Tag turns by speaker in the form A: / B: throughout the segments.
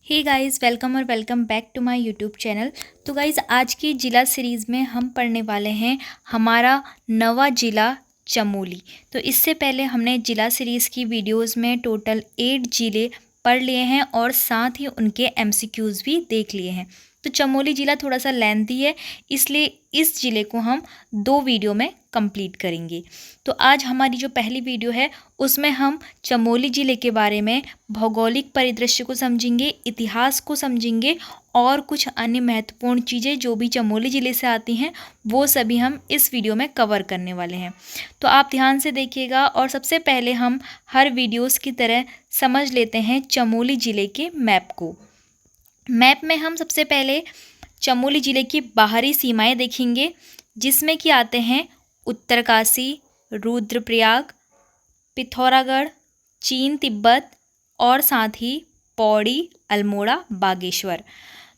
A: हे guys, welcome और welcome back to my YouTube channel. तो guys, आज की ज़िला सीरीज़ में हम पढ़ने वाले हैं हमारा नवा ज़िला चमोली। तो इससे पहले हमने ज़िला सीरीज़ की वीडियोस में टोटल 8 ज़िले पढ़ लिए हैं और साथ ही उनके एमसीक्यूज़ भी देख लिए हैं। तो चमोली ज़िला थोड़ा सा लेंथी है, इसलिए इस ज़िले को हम 2 वीडियो में कंप्लीट करेंगे। तो आज हमारी जो पहली वीडियो है उसमें हम चमोली ज़िले के बारे में भौगोलिक परिदृश्य को समझेंगे, इतिहास को समझेंगे और कुछ अन्य महत्वपूर्ण चीज़ें जो भी चमोली ज़िले से आती हैं वो सभी हम इस वीडियो में कवर करने वाले हैं। तो आप ध्यान से देखिएगा और सबसे पहले हम हर वीडियोस की तरह समझ लेते हैं चमोली ज़िले के मैप को। मैप में हम सबसे पहले चमोली ज़िले की बाहरी सीमाएं देखेंगे, जिसमें कि आते हैं उत्तरकाशी, रुद्रप्रयाग, पिथौरागढ़, चीन तिब्बत और साथ ही पौड़ी, अल्मोड़ा, बागेश्वर।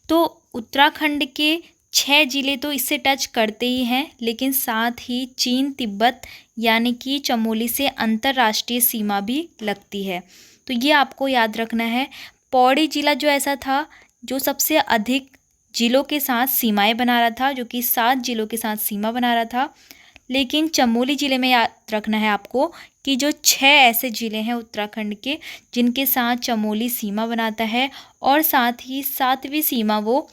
A: तो उत्तराखंड के 6 ज़िले तो इससे टच करते ही हैं, लेकिन साथ ही चीन तिब्बत यानी कि चमोली से अंतर्राष्ट्रीय सीमा भी लगती है। तो ये आपको याद रखना है। पौड़ी ज़िला जो ऐसा था जो सबसे अधिक ज़िलों के साथ सीमाएं बना रहा था, जो कि 7 ज़िलों के साथ सीमा बना रहा था। लेकिन चमोली ज़िले में याद रखना है आपको कि जो 6 ऐसे ज़िले हैं उत्तराखंड के जिनके साथ चमोली सीमा बनाता है और साथ ही 7वीं सीमा वो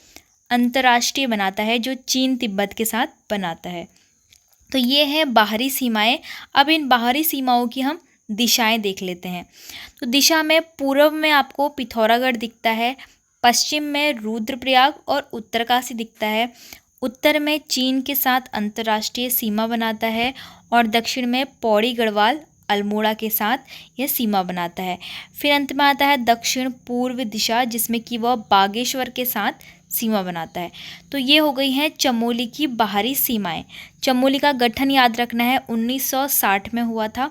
A: अंतर्राष्ट्रीय बनाता है जो चीन तिब्बत के साथ बनाता है। तो ये है बाहरी सीमाएं। अब इन बाहरी सीमाओं की हम दिशाएं देख लेते हैं। तो दिशा में पूर्व में आपको पिथौरागढ़ दिखता है, पश्चिम में रुद्रप्रयाग और उत्तरकाशी दिखता है, उत्तर में चीन के साथ अंतर्राष्ट्रीय सीमा बनाता है और दक्षिण में पौड़ी गढ़वाल अल्मोड़ा के साथ यह सीमा बनाता है। फिर अंत में आता है दक्षिण पूर्व दिशा, जिसमें कि वह बागेश्वर के साथ सीमा बनाता है। तो ये हो गई हैं चमोली की बाहरी सीमाएं। चमोली का गठन याद रखना है 1960 में हुआ था।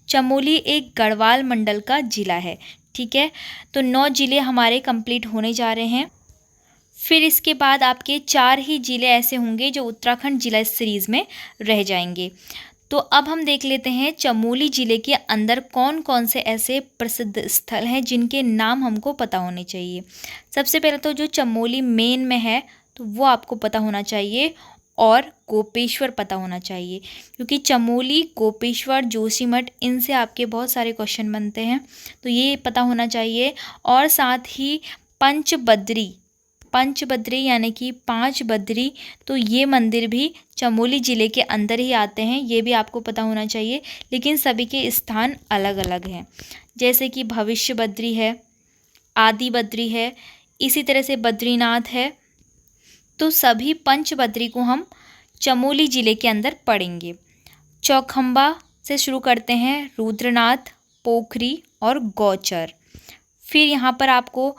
A: चमोली एक गढ़वाल मंडल का जिला है, ठीक है। तो 9 ज़िले हमारे कंप्लीट होने जा रहे हैं। फिर इसके बाद आपके 4 ही ज़िले ऐसे होंगे जो उत्तराखंड जिला सीरीज़ में रह जाएंगे। तो अब हम देख लेते हैं चमोली ज़िले के अंदर कौन कौन से ऐसे प्रसिद्ध स्थल हैं जिनके नाम हमको पता होने चाहिए। सबसे पहले तो जो चमोली मेन में है तो वो आपको पता होना चाहिए और गोपेश्वर पता होना चाहिए, क्योंकि चमोली, गोपेश्वर, जोशीमठ इनसे आपके बहुत सारे क्वेश्चन बनते हैं, तो ये पता होना चाहिए। और साथ ही पंचबद्री यानी कि 5 बद्री, तो ये मंदिर भी चमोली ज़िले के अंदर ही आते हैं, ये भी आपको पता होना चाहिए। लेकिन सभी के स्थान अलग अलग हैं, जैसे कि भविष्य बद्री है, आदि बद्री है, इसी तरह से बद्रीनाथ है। तो सभी पंचबद्री को हम चमोली ज़िले के अंदर पढ़ेंगे। चौखंबा से शुरू करते हैं, रुद्रनाथ, पोखरी और गौचर। फिर यहाँ पर आपको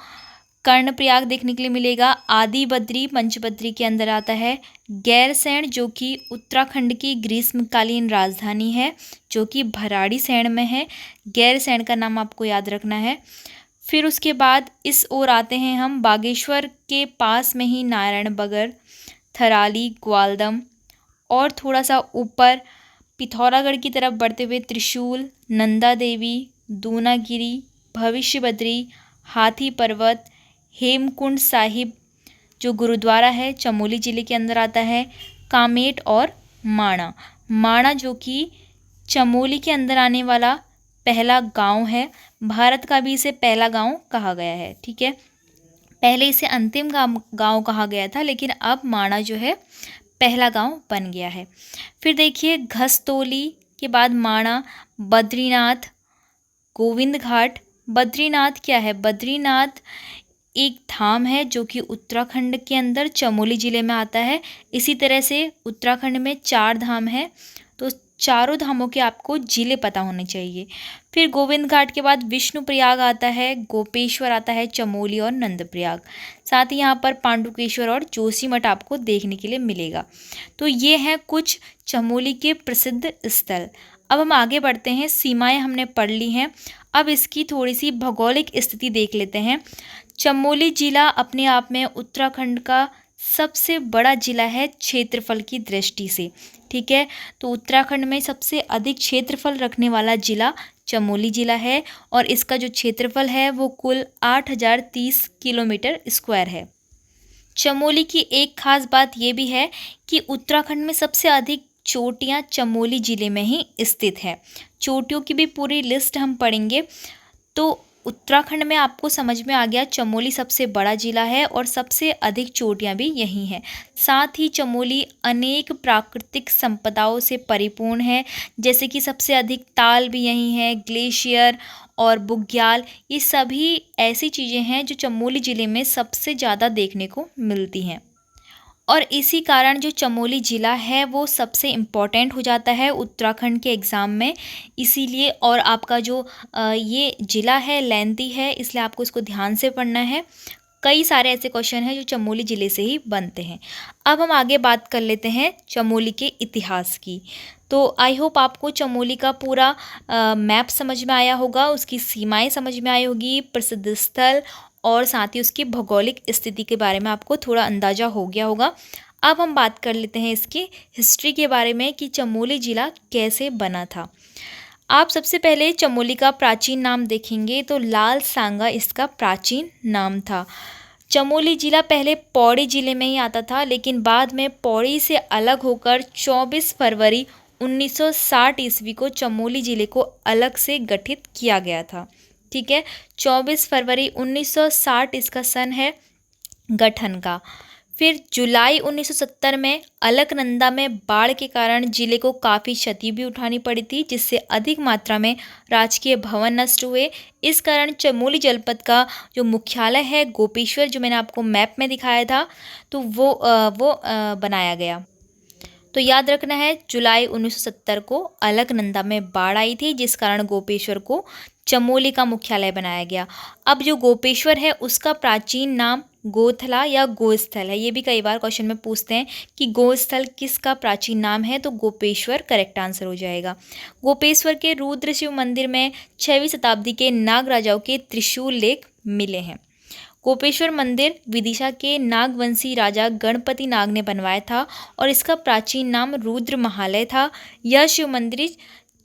A: कर्णप्रयाग देखने के लिए मिलेगा। आदि बद्री पंचबद्री के अंदर आता है। गैरसैंण जो कि उत्तराखंड की ग्रीष्मकालीन राजधानी है, जो कि भराड़ीसैंण में है। गैरसैंण का नाम आपको याद रखना है। फिर उसके बाद इस ओर आते हैं हम, बागेश्वर के पास में ही नारायणबगर, थराली, ग्वालदम और थोड़ा सा ऊपर पिथौरागढ़ की तरफ बढ़ते हुए त्रिशूल, नंदा देवी, दूनागिरी, भविष्य बद्री, हाथी पर्वत, हेमकुंड साहिब जो गुरुद्वारा है चमोली ज़िले के अंदर आता है, कामेट और माणा जो कि चमोली के अंदर आने वाला पहला गांव है। भारत का भी इसे पहला गांव कहा गया है, ठीक है। पहले इसे अंतिम गांव कहा गया था, लेकिन अब माणा जो है पहला गांव बन गया है। फिर देखिए घसतोली के बाद माणा, बद्रीनाथ, गोविंद घाट। बद्रीनाथ क्या है? बद्रीनाथ एक धाम है जो कि उत्तराखंड के अंदर चमोली ज़िले में आता है। इसी तरह से उत्तराखंड में 4 धाम है, तो चारों धामों के आपको ज़िले पता होने चाहिए। फिर गोविंद घाट के बाद विष्णुप्रयाग आता है, गोपेश्वर आता है, चमोली और नंदप्रयाग। साथ ही यहाँ पर पांडुकेश्वर और जोशीमठ आपको देखने के लिए मिलेगा। तो ये हैं कुछ चमोली के प्रसिद्ध स्थल। अब हम आगे बढ़ते हैं। सीमाएं हमने पढ़ ली हैं, अब इसकी थोड़ी सी भौगोलिक स्थिति देख लेते हैं। चमोली ज़िला अपने आप में उत्तराखंड का सबसे बड़ा ज़िला है क्षेत्रफल की दृष्टि से, ठीक है। तो उत्तराखंड में सबसे अधिक क्षेत्रफल रखने वाला ज़िला चमोली ज़िला है और इसका जो क्षेत्रफल है वो कुल 8030 किलोमीटर स्क्वायर है। चमोली की एक खास बात ये भी है कि उत्तराखंड में सबसे अधिक चोटियाँ चमोली ज़िले में ही स्थित है। चोटियों की भी पूरी लिस्ट हम पढ़ेंगे तो उत्तराखंड में आपको समझ में आ गया चमोली सबसे बड़ा ज़िला है और सबसे अधिक चोटियाँ भी यहीं हैं। साथ ही चमोली अनेक प्राकृतिक संपदाओं से परिपूर्ण है, जैसे कि सबसे अधिक ताल भी यहीं है, ग्लेशियर और बुग्याल, ये सभी ऐसी चीज़ें हैं जो चमोली ज़िले में सबसे ज़्यादा देखने को मिलती हैं। और इसी कारण जो चमोली ज़िला है वो सबसे इम्पॉर्टेंट हो जाता है उत्तराखंड के एग्ज़ाम में, इसीलिए। और आपका जो ये ज़िला है लेंथी है, इसलिए आपको इसको ध्यान से पढ़ना है। कई सारे ऐसे क्वेश्चन हैं जो चमोली ज़िले से ही बनते हैं। अब हम आगे बात कर लेते हैं चमोली के इतिहास की। तो आई होप आपको चमोली का पूरा मैप समझ में आया होगा, उसकी सीमाएं समझ में आई होगी, प्रसिद्ध स्थल और साथ ही उसकी भौगोलिक स्थिति के बारे में आपको थोड़ा अंदाज़ा हो गया होगा। अब हम बात कर लेते हैं इसकी हिस्ट्री के बारे में कि चमोली ज़िला कैसे बना था। आप सबसे पहले चमोली का प्राचीन नाम देखेंगे तो लाल सांगा इसका प्राचीन नाम था। चमोली ज़िला पहले पौड़ी ज़िले में ही आता था, लेकिन बाद में पौड़ी से अलग होकर 24 फरवरी 1960 ईस्वी को चमोली ज़िले को अलग से गठित किया गया था। ठीक है, 24 फरवरी 1960 इसका सन है गठन का। फिर जुलाई 1970 में अलकनंदा में बाढ़ के कारण जिले को काफ़ी क्षति भी उठानी पड़ी थी, जिससे अधिक मात्रा में राजकीय भवन नष्ट हुए। इस कारण चमोली जनपद का जो मुख्यालय है गोपेश्वर, जो मैंने आपको मैप में दिखाया था, तो वो बनाया गया। तो याद रखना है, जुलाई 1970 को अलकनंदा में बाढ़ आई थी, जिस कारण गोपेश्वर को चमोली का मुख्यालय बनाया गया। अब जो गोपेश्वर है उसका प्राचीन नाम गोथला या गोस्थल है। ये भी कई बार क्वेश्चन में पूछते हैं कि गोस्थल किसका प्राचीन नाम है, तो गोपेश्वर करेक्ट आंसर हो जाएगा। गोपेश्वर के रुद्र शिव मंदिर में 6वीं शताब्दी के नाग राजाओं के त्रिशूल लेख मिले हैं। गोपेश्वर मंदिर विदिशा के नागवंशी राजा गणपति नाग ने बनवाया था और इसका प्राचीन नाम रुद्र महालय था। यह शिव मंदिर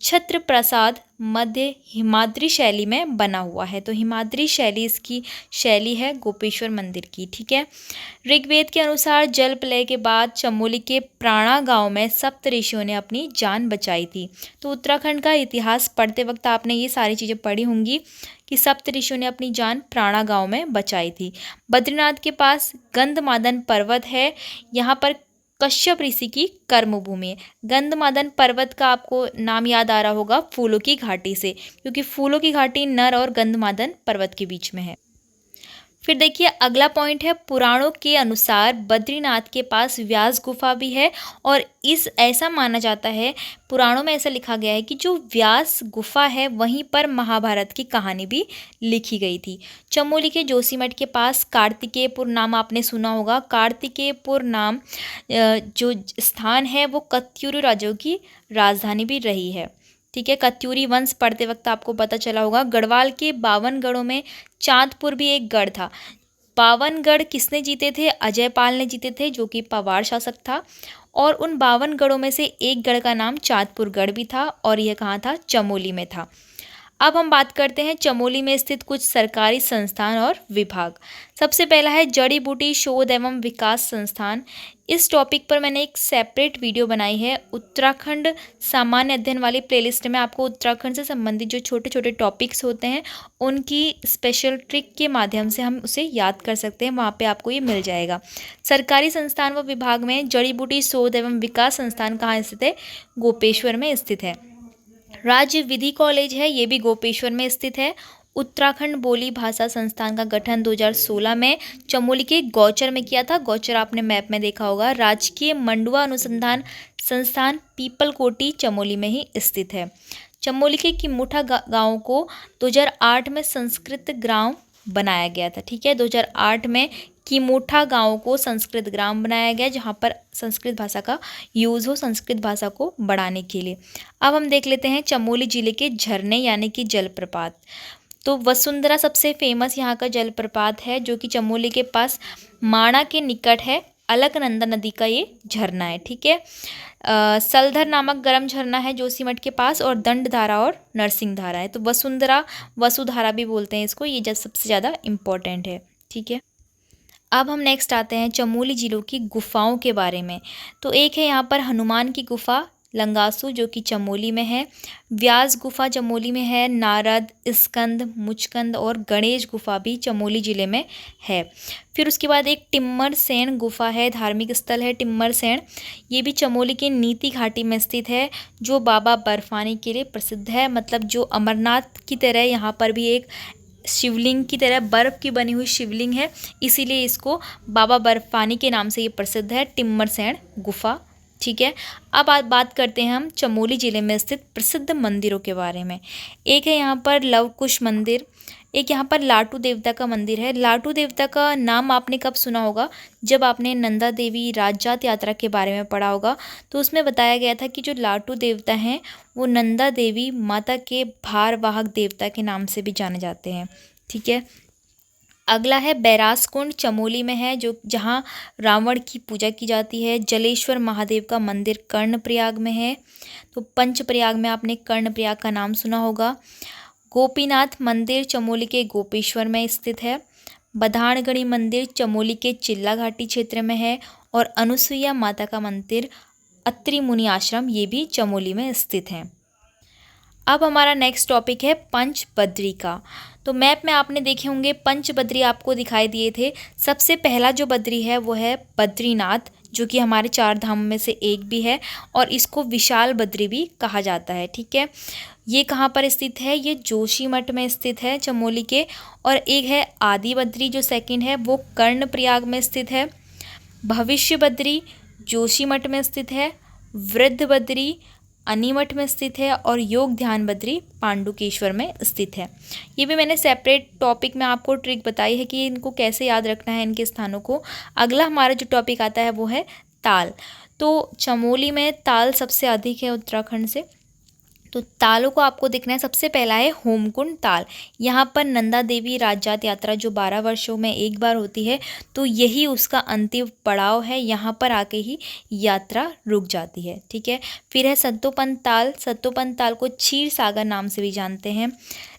A: छत्र प्रसाद मध्य हिमाद्री शैली में बना हुआ है। तो हिमाद्री शैली इसकी शैली है गोपेश्वर मंदिर की। ठीक है, ऋग्वेद के अनुसार जल प्रलय के बाद चमोली के प्राणा गांव में सप्त ऋषियों ने अपनी जान बचाई थी। तो उत्तराखंड का इतिहास पढ़ते वक्त आपने ये सारी चीज़ें पढ़ी होंगी कि सप्त ऋषियों ने अपनी जान प्राणा गांव में बचाई थी। बद्रीनाथ के पास गंधमादन पर्वत है, यहाँ पर कश्यप ऋषि की कर्मभूमि है। गंधमादन पर्वत का आपको नाम याद आ रहा होगा फूलों की घाटी से, क्योंकि फूलों की घाटी नर और गंधमादन पर्वत के बीच में है। फिर देखिए अगला पॉइंट है, पुराणों के अनुसार बद्रीनाथ के पास व्यास गुफा भी है और ऐसा माना जाता है, पुराणों में ऐसा लिखा गया है कि जो व्यास गुफा है वहीं पर महाभारत की कहानी भी लिखी गई थी। चमोली के जोशीमठ के पास कार्तिकेयपुर नाम आपने सुना होगा। कार्तिकेयपुर नाम जो स्थान है वो कत्यूरी राजाओं की राजधानी भी रही है। ठीक है, कत्यूरी वंश पढ़ते वक्त आपको पता चला होगा। गढ़वाल के 52 गढ़ों में चांदपुर भी एक गढ़ था। 52 गढ़ किसने जीते थे? अजयपाल ने जीते थे, जो कि पवार शासक था। और उन 52 गढ़ों में से एक गढ़ का नाम चांदपुर गढ़ भी था और यह कहाँ था? चमोली में था। अब हम बात करते हैं चमोली में स्थित कुछ सरकारी संस्थान और विभाग। सबसे पहला है जड़ी बूटी शोध एवं विकास संस्थान। इस टॉपिक पर मैंने एक सेपरेट वीडियो बनाई है। उत्तराखंड सामान्य अध्ययन वाली प्लेलिस्ट में आपको उत्तराखंड से संबंधित जो छोटे छोटे टॉपिक्स होते हैं उनकी स्पेशल ट्रिक के माध्यम से हम उसे याद कर सकते हैं, वहाँ पे आपको ये मिल जाएगा। सरकारी संस्थान व विभाग में जड़ी बूटी शोध एवं विकास संस्थान कहाँ स्थित है? गोपेश्वर में स्थित है। राज्य विधि कॉलेज है, ये भी गोपेश्वर में स्थित है। उत्तराखंड बोली भाषा संस्थान का गठन 2016 में चमोली के गौचर में किया था। गौचर आपने मैप में देखा होगा। राजकीय मंडुआ अनुसंधान संस्थान पीपलकोटी चमोली में ही स्थित है। चमोली के किमुठा गांव को 2008 में संस्कृत ग्राम बनाया गया था। ठीक है, 2008 में किमुठा गांव को संस्कृत ग्राम बनाया गया, जहां पर संस्कृत भाषा का यूज़ हो, संस्कृत भाषा को बढ़ाने के लिए। अब हम देख लेते हैं चमोली जिले के झरने यानी कि जलप्रपात। तो वसुंधरा सबसे फेमस यहाँ का जलप्रपात है, जो कि चमोली के पास माणा के निकट है। अलकनंदा नदी का ये झरना है। ठीक है, सलधर नामक गर्म झरना है जोशीमठ के पास, और दंडधारा और नरसिंह धारा है। तो वसुंधरा वसुधारा भी बोलते हैं इसको, ये जब सबसे ज़्यादा इम्पोर्टेंट है। ठीक है, अब हम नेक्स्ट आते हैं चमोली जिलों की गुफाओं के बारे में। तो एक है यहाँ पर हनुमान की गुफा लंगासू जो कि चमोली में है, व्यास गुफा चमोली में है, नारद, स्कंद, मुचकंद और गणेश गुफा भी चमोली ज़िले में है। फिर उसके बाद एक टिम्मर सेन गुफा है, धार्मिक स्थल है टिम्मर सेन, ये भी चमोली के नीति घाटी में स्थित है, जो बाबा बर्फानी के लिए प्रसिद्ध है। मतलब जो अमरनाथ की तरह यहाँ पर भी एक शिवलिंग की तरह बर्फ़ की बनी हुई शिवलिंग है, इसीलिए इसको बाबा बर्फानी के नाम से ये प्रसिद्ध है, टिम्मर सेन गुफा। ठीक है, अब बात करते हैं हम चमोली ज़िले में स्थित प्रसिद्ध मंदिरों के बारे में। एक है यहाँ पर लव कुश मंदिर, एक यहाँ पर लाटू देवता का मंदिर है। लाटू देवता का नाम आपने कब सुना होगा? जब आपने नंदा देवी राजजात यात्रा के बारे में पढ़ा होगा, तो उसमें बताया गया था कि जो लाटू देवता हैं वो नंदा देवी माता के भारवाहक देवता के नाम से भी जाने जाते हैं। ठीक है, अगला है बैरास कुंड, चमोली में है, जो जहाँ रावण की पूजा की जाती है। जलेश्वर महादेव का मंदिर कर्णप्रयाग में है। तो पंचप्रयाग में आपने कर्णप्रयाग का नाम सुना होगा। गोपीनाथ मंदिर चमोली के गोपेश्वर में स्थित है। बधानगढ़ी मंदिर चमोली के चिल्ला घाटी क्षेत्र में है। और अनुसुईया माता का मंदिर अत्रि मुनि आश्रम, ये भी चमोली में स्थित है। अब हमारा नेक्स्ट टॉपिक है पंचबद्री का। तो मैप में आपने देखे होंगे पंचबद्री आपको दिखाई दिए थे। सबसे पहला जो बद्री है वो है बद्रीनाथ, जो कि हमारे 4 धामों में से एक भी है, और इसको विशाल बद्री भी कहा जाता है। ठीक है, ये कहाँ पर स्थित है? ये जोशीमठ में स्थित है चमोली के। और एक है आदि बद्री जो सेकंड है, वो कर्णप्रयाग में स्थित है। भविष्य बद्री जोशीमठ में स्थित है। वृद्ध बद्री अनीमठ में स्थित है। और योग ध्यान बद्री पांडुकेश्वर में स्थित है। ये भी मैंने सेपरेट टॉपिक में आपको ट्रिक बताई है कि इनको कैसे याद रखना है, इनके स्थानों को। अगला हमारा जो टॉपिक आता है वो है ताल। तो चमोली में ताल सबसे अधिक है उत्तराखंड से। तो तालों को आपको देखना है। सबसे पहला है होमकुंड ताल। यहाँ पर नंदा देवी राजजात यात्रा जो 12 वर्षों में एक बार होती है, तो यही उसका अंतिम पड़ाव है। यहाँ पर आके ही यात्रा रुक जाती है। ठीक है, फिर है सत्तोपंत ताल। सत्तोपंत ताल को क्षीर सागर नाम से भी जानते हैं।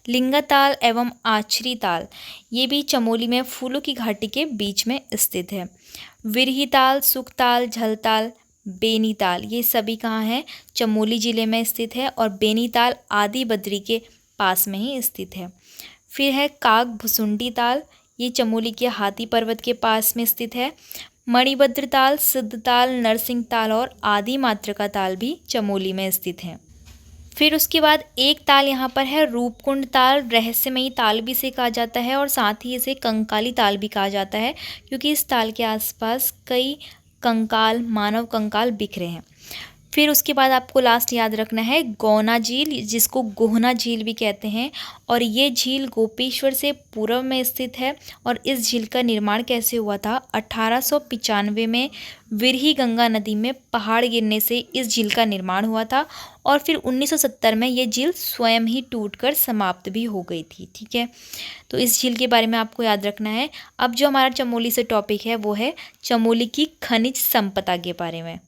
A: लिंगा ताल एवं आचरी ताल, ये भी चमोली में फूलों की घाटी के बीच में स्थित है। विरही ताल, सुखताल, झलताल, बेनीताल, ये सभी कहाँ हैं? चमोली ज़िले में स्थित है। और बेनीताल आदि बद्री के पास में ही स्थित है। फिर है काग भुसुंडी ताल, ये चमोली के हाथी पर्वत के पास में स्थित है। मणिभद्र ताल, सिद्ध ताल, नरसिंह ताल और आदि मातृका ताल भी चमोली में स्थित हैं। फिर उसके बाद एक ताल यहाँ पर है रूपकुंड ताल। रहस्यमयी ताल भी इसे कहा जाता है, और साथ ही इसे कंकाली ताल भी कहा जाता है, क्योंकि इस ताल के आसपास कई कंकाल, मानव कंकाल बिखरे हैं। फिर उसके बाद आपको लास्ट याद रखना है गौना झील, जिसको गोहना झील भी कहते हैं। और ये झील गोपेश्वर से पूर्व में स्थित है। और इस झील का निर्माण कैसे हुआ था? 1895 में विरही गंगा नदी में पहाड़ गिरने से इस झील का निर्माण हुआ था। और फिर 1970 में ये झील स्वयं ही टूटकर समाप्त भी हो गई थी। ठीक है, तो इस झील के बारे में आपको याद रखना है। अब जो हमारा चमोली से टॉपिक है वो है चमोली की खनिज संपदा के बारे में।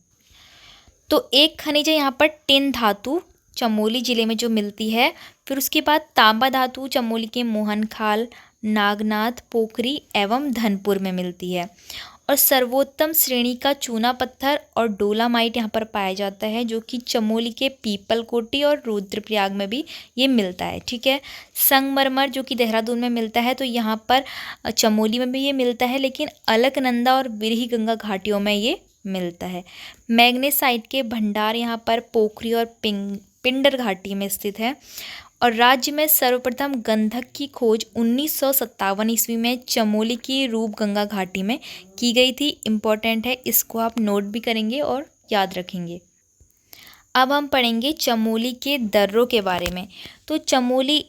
A: तो एक खनिज है यहाँ पर टिन धातु, चमोली ज़िले में जो मिलती है। फिर उसके बाद तांबा धातु चमोली के मोहनखाल, नागनाथ, पोखरी एवं धनपुर में मिलती है। और सर्वोत्तम श्रेणी का चूना पत्थर और डोलामाइट यहाँ पर पाया जाता है, जो कि चमोली के पीपलकोटी और रुद्रप्रयाग में भी ये मिलता है। ठीक है, संगमरमर जो कि देहरादून में मिलता है, तो यहाँ पर चमोली में भी ये मिलता है, लेकिन अलकनंदा और बिरही गंगा घाटियों में ये मिलता है। मैग्नेसाइट के भंडार यहाँ पर पोखरी और पिंडर घाटी में स्थित है। और राज्य में सर्वप्रथम गंधक की खोज 1957 ईस्वी में चमोली की रूपगंगा घाटी में की गई थी। इम्पॉर्टेंट है, इसको आप नोट भी करेंगे और याद रखेंगे। अब हम पढ़ेंगे चमोली के दर्रों के बारे में। तो चमोली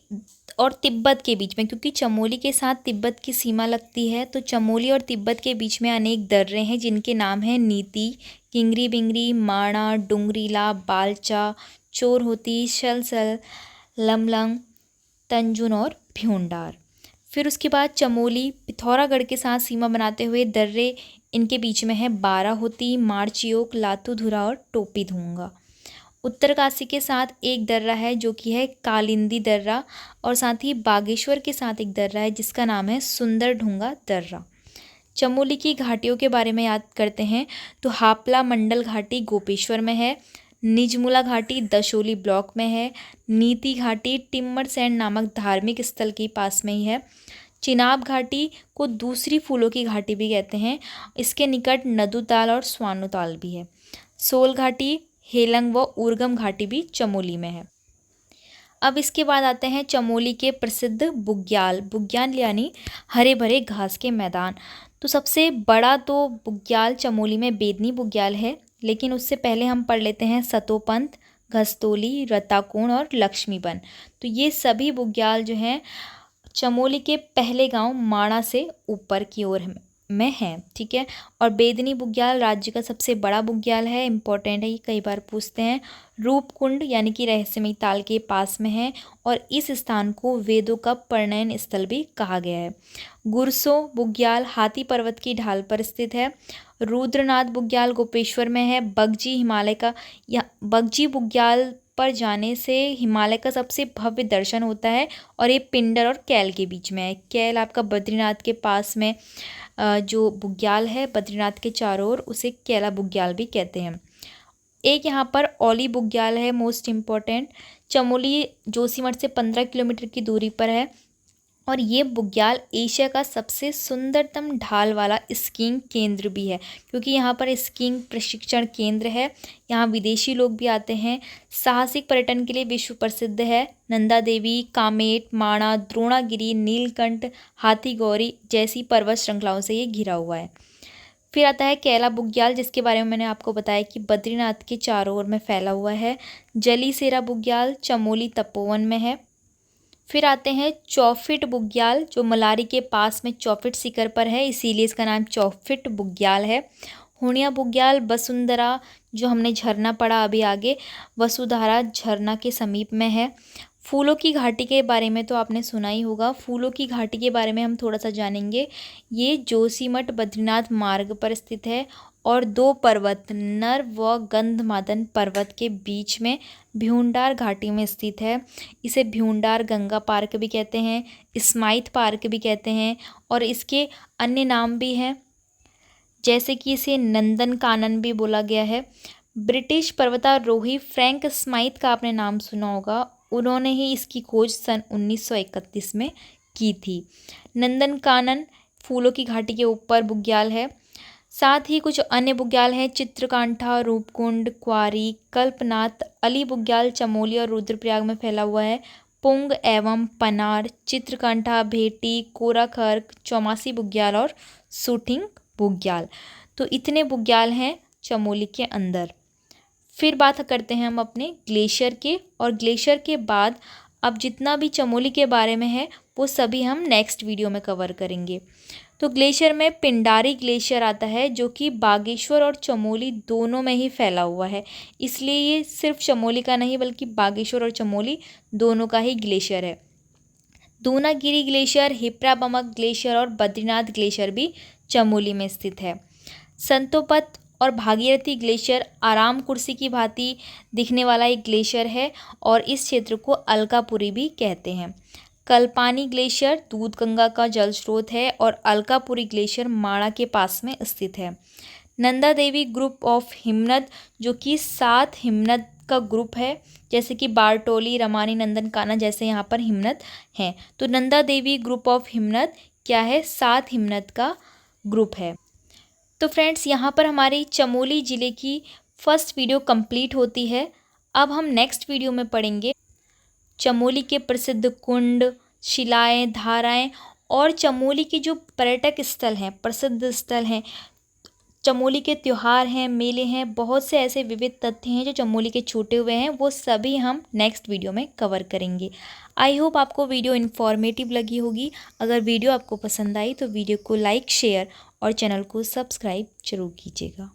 A: और तिब्बत के बीच में, क्योंकि चमोली के साथ तिब्बत की सीमा लगती है, तो चमोली और तिब्बत के बीच में अनेक दर्रे हैं, जिनके नाम हैं नीति, किंगरी बिंगरी, माणा, डुंगरीला, बालचा, चोरहोती, शलसल, लमलंग, तंजुन और भ्यूंडार। फिर उसके बाद चमोली पिथौरागढ़ के साथ सीमा बनाते हुए दर्रे इनके बीच में है बाराहोती, मार्चयोग, लातूधुरा और टोपी धूंगा। उत्तरकाशी के साथ एक दर्रा है जो कि है कालिंदी दर्रा, और साथ ही बागेश्वर के साथ एक दर्रा है जिसका नाम है सुंदर ढूंगा दर्रा। चमोली की घाटियों के बारे में याद करते हैं तो हापला मंडल घाटी गोपेश्वर में है, निजमुला घाटी दशोली ब्लॉक में है, नीति घाटी टिम्मर सैंड नामक धार्मिक स्थल के पास में ही है, चिनाब घाटी को दूसरी फूलों की घाटी भी कहते हैं, इसके निकट नदुताल और स्वानुताल भी है। सोल घाटी, हेलंग व उर्गम घाटी भी चमोली में है। अब इसके बाद आते हैं चमोली के प्रसिद्ध बुग्याल। बुग्याल यानी हरे भरे घास के मैदान। तो सबसे बड़ा तो बुग्याल चमोली में बेदनी बुग्याल है, लेकिन उससे पहले हम पढ़ लेते हैं सतोपंत, घस्तोली, रताकोण और लक्ष्मीबन। तो ये सभी बुग्याल जो हैं चमोली के पहले गांव माणा से ऊपर की ओर में है, ठीक है। और बेदनी बुग्याल राज्य का सबसे बड़ा बुग्याल है, इम्पोर्टेंट है, ये कई बार पूछते हैं। रूपकुंड यानी कि रहस्यमयी ताल के पास में है, और इस स्थान को वेदों का परिणयन स्थल भी कहा गया है। गुरसो बुग्याल हाथी पर्वत की ढाल पर स्थित है। रुद्रनाथ बुग्याल गोपेश्वर में है। बगजी हिमालय का या बगजी बुग्याल पर जाने से हिमालय का सबसे भव्य दर्शन होता है, और ये पिंडर और कैल के बीच में है। कैल आपका बद्रीनाथ के पास में जो बुग्याल है बद्रीनाथ के चारों ओर, उसे कैला बुग्याल भी कहते हैं। एक यहाँ पर औली बुग्याल है, मोस्ट इम्पॉर्टेंट, चमोली जोशीमठ से 15 किलोमीटर की दूरी पर है, और ये बुग्याल एशिया का सबसे सुंदरतम ढाल वाला स्कीइंग केंद्र भी है, क्योंकि यहाँ पर स्कीइंग प्रशिक्षण केंद्र है। यहाँ विदेशी लोग भी आते हैं। साहसिक पर्यटन के लिए विश्व प्रसिद्ध है। नंदा देवी, कामेट, माणा, द्रोणागिरी, नीलकंठ, हाथी गौरी जैसी पर्वत श्रृंखलाओं से ये घिरा हुआ है। फिर आता है कैला बुग्याल, जिसके बारे में मैंने आपको बताया कि बद्रीनाथ के चारों ओर में फैला हुआ है। जलीसेरा बुग्याल चमोली तपोवन में है। फिर आते हैं चौफिट बुग्याल, जो मलारी के पास में चौफिट शिखर पर है, इसीलिए इसका नाम चौफिट बुग्याल है। हुणिया बुग्याल वसुंधरा, जो हमने झरना पढ़ा अभी आगे, वसुधारा झरना के समीप में है। फूलों की घाटी के बारे में तो आपने सुना ही होगा। फूलों की घाटी के बारे में हम थोड़ा सा जानेंगे। ये जोशीमठ बद्रीनाथ मार्ग पर स्थित है, और दो पर्वत नर व गंधमादन पर्वत के बीच में भ्यूंडार घाटी में स्थित है। इसे भ्यूंडार गंगा पार्क भी कहते हैं, स्माइथ पार्क भी कहते हैं, और इसके अन्य नाम भी हैं, जैसे कि इसे नंदन कानन भी बोला गया है। ब्रिटिश पर्वतारोही फ्रैंक स्माइथ का आपने नाम सुना होगा, उन्होंने ही इसकी खोज सन 1931 में की थी। नंदन कानन फूलों की घाटी के ऊपर बुग्याल है। साथ ही कुछ अन्य बुग्याल हैं, चित्रकांठा, रूपकुंड, क्वारी, कल्पनाथ। अली बुग्याल चमोली और रुद्रप्रयाग में फैला हुआ है। पुंग एवं पनार, चित्रकांठा, भेटी, कोराखर्क, चौमासी बुग्याल और शूटिंग बुग्याल। तो इतने बुग्याल हैं चमोली के अंदर। फिर बात करते हैं हम अपने ग्लेशियर के, और ग्लेशियर के बाद अब जितना भी चमोली के बारे में है वो सभी हम नेक्स्ट वीडियो में कवर करेंगे। तो ग्लेशियर में पिंडारी ग्लेशियर आता है, जो कि बागेश्वर और चमोली दोनों में ही फैला हुआ है, इसलिए ये सिर्फ चमोली का नहीं बल्कि बागेश्वर और चमोली दोनों का ही ग्लेशियर है। दूनागिरी ग्लेशियर, हिप्राबमक ग्लेशियर और बद्रीनाथ ग्लेशियर भी चमोली में स्थित है। संतोपत और भागीरथी ग्लेशियर आराम कुर्सी की भांति दिखने वाला एक ग्लेशियर है, और इस क्षेत्र को अलकापुरी भी कहते हैं। कल्पानी ग्लेशियर दूधगंगा का जल स्रोत है, और अलकापुरी ग्लेशियर माणा के पास में स्थित है। नंदा देवी ग्रुप ऑफ हिमनद, जो कि 7 हिमनद का ग्रुप है, जैसे कि बारटोली, रमानी, नंदन काना जैसे यहाँ पर हिमनद हैं। तो नंदा देवी ग्रुप ऑफ हिमनद क्या है? 7 हिमनद का ग्रुप है। तो फ्रेंड्स, यहाँ पर हमारी चमोली ज़िले की फर्स्ट वीडियो कंप्लीट होती है। अब हम नेक्स्ट वीडियो में पढ़ेंगे चमोली के प्रसिद्ध कुंड, शिलाएं, धाराएं, और चमोली के जो पर्यटक स्थल हैं, प्रसिद्ध स्थल हैं, चमोली के त्यौहार हैं, मेले हैं, बहुत से ऐसे विविध तथ्य हैं जो चमोली के छूटे हुए हैं, वो सभी हम नेक्स्ट वीडियो में कवर करेंगे। आई होप आपको वीडियो इन्फॉर्मेटिव लगी होगी। अगर वीडियो आपको पसंद आई तो वीडियो को लाइक, शेयर और चैनल को सब्सक्राइब जरूर कीजिएगा।